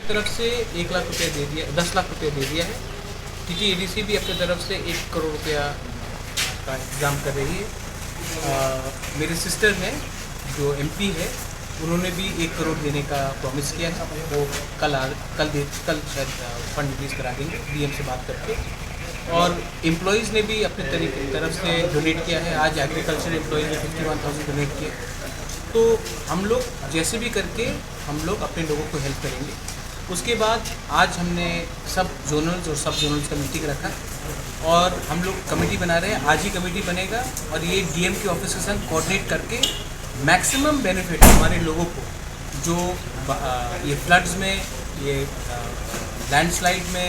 अपनी तरफ से 1 लाख रुपये दे दिया, 10 लाख रुपये दे दिया है। TTADC भी अपनी तरफ से 1 करोड़ रुपया का इंतज़ाम कर रही है। मेरे सिस्टर ने जो MP है उन्होंने भी 1 करोड़ देने का प्रॉमिस किया है। वो कल शायद फंड रिलीज करा देंगे DM से बात करके। और एम्प्लॉयज़ ने भी अपनी तरफ से डोनेट किया है। आज एग्रीकल्चर एम्प्लॉयज़ ने 51,000 डोनेट किए। तो हम लोग जैसे भी करके हम लोग अपने लोगों को हेल्प करेंगे। उसके बाद आज हमने सब जोनल्स और सब जोनल्स का मीटिंग रखा और हम लोग कमेटी बना रहे हैं। आज ही कमेटी बनेगा और ये DM के ऑफिस के साथ कोऑर्डिनेट करके मैक्सिमम बेनिफिट हमारे लोगों को जो ये फ्लड्स में, ये लैंडस्लाइड में,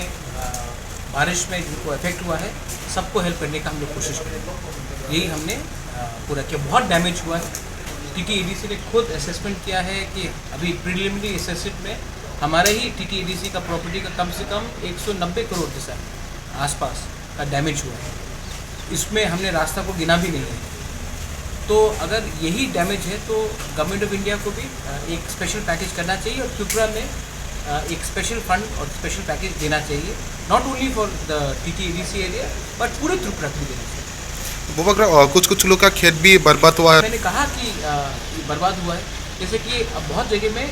बारिश में जिनको इफेक्ट हुआ है, सबको हेल्प करने का हम लोग कोशिश करेंगे। यही हमने पूरा किया। बहुत डैमेज हुआ है। TTADC ने खुद असेसमेंट किया है कि अभी प्रिलिमिनरी असेसमेंट में हमारे ही TTADC का प्रॉपर्टी का कम से कम 190 करोड़ जैसा आसपास का डैमेज हुआ है। इसमें हमने रास्ता को गिना भी नहीं है। तो अगर यही डैमेज है तो गवर्नमेंट ऑफ इंडिया को भी एक स्पेशल पैकेज करना चाहिए और त्रिपुरा में एक स्पेशल फंड और स्पेशल पैकेज देना चाहिए, not only for the TTADC area but पूरे त्रिपुरा को देना चाहिए। कुछ लोग का खेत भी बर्बाद हुआ है। मैंने कहा कि बर्बाद हुआ है, जैसे कि अब बहुत जगह में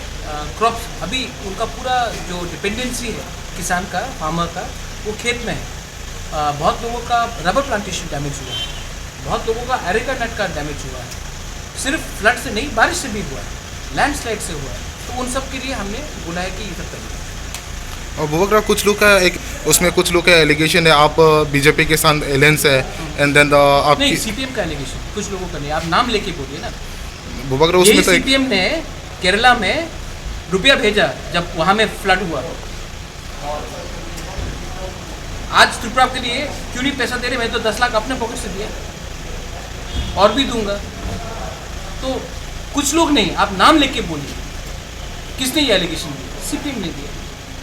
क्रॉप्स, अभी उनका पूरा जो डिपेंडेंसी है किसान का, फार्मर का, वो खेत में है। बहुत लोगों का रबर प्लांटेशन डैमेज हुआ है, बहुत लोगों का एरेका नट का डैमेज हुआ है। सिर्फ फ्लड से नहीं, बारिश से भी हुआ है, लैंडस्लाइड से हुआ है। तो उन सब के लिए हमने बोला है कि ये सब करिए। और बुबकरा कुछ लोग का एक उसमें कुछ लोग का एलिगेशन है आप BJP के साथ एलायंस है एंड देन आप नहीं, CPM का एलिगेशन, कुछ लोगों का नहीं। आप नाम लेके बोलिए ना। बुबकरा उसमें तो CPM ने केरला में रुपया भेजा जब वहाँ में फ्लड हुआ। आज त्रिपुरा के लिए क्यों नहीं पैसा दे रहे? मैं तो 10 लाख अपने पॉकेट से दिया और भी दूंगा। तो कुछ लोग नहीं, आप नाम लेके बोलिए किसने ये एलिगेशन दिया? CPM ने दिया।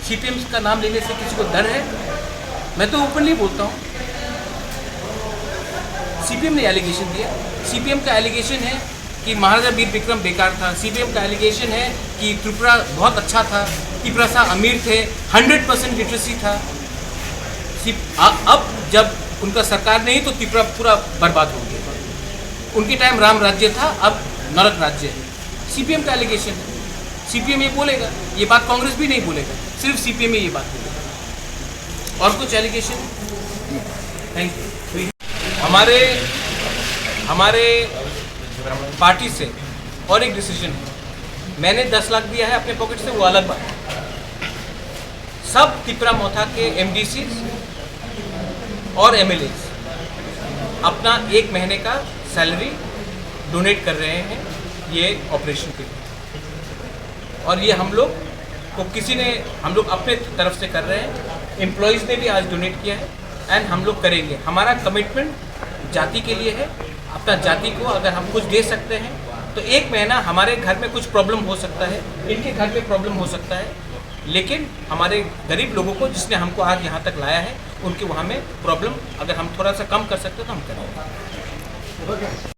CPM का नाम लेने से किसी को डर है? मैं तो ओपनली बोलता हूँ, CPM ने एलिगेशन दिया। CPM का एलिगेशन है कि महाराजा वीर विक्रम बेकार था। CPM का एलिगेशन है कि त्रिपुरा बहुत अच्छा था, त्रिपुरा सा अमीर थे, 100% लिटरेसी था। अब जब उनका सरकार नहीं तो त्रिपुरा पूरा बर्बाद हो गया। उनके टाइम राम राज्य था, अब नरक राज्य है। CPM का एलिगेशन है। CPM ये बोलेगा, ये बात कांग्रेस भी नहीं बोलेगा, सिर्फ CPM ये बात बोलेगा। और कुछ एलिगेशन? Thank you. हमारे पार्टी से और एक डिसीजन है। मैंने 10 लाख दिया है अपने पॉकेट से, वो अलग बात है। सब त्रिपुरा मोथा के MDC और MLAs अपना 1 महीने का सैलरी डोनेट कर रहे हैं ये ऑपरेशन के लिए। और ये हम लोग को हम लोग अपने तरफ से कर रहे हैं। एम्प्लॉयज़ ने भी आज डोनेट किया है एंड हम लोग करेंगे। हमारा कमिटमेंट जाति के लिए है। अपना जाति को अगर हम कुछ दे सकते हैं तो 1 महीना हमारे घर में कुछ प्रॉब्लम हो सकता है, इनके घर में प्रॉब्लम हो सकता है, लेकिन हमारे गरीब लोगों को जिसने हमको आज यहाँ तक लाया है उनके वहाँ में प्रॉब्लम अगर हम थोड़ा सा कम कर सकते हैं तो हम करेंगे।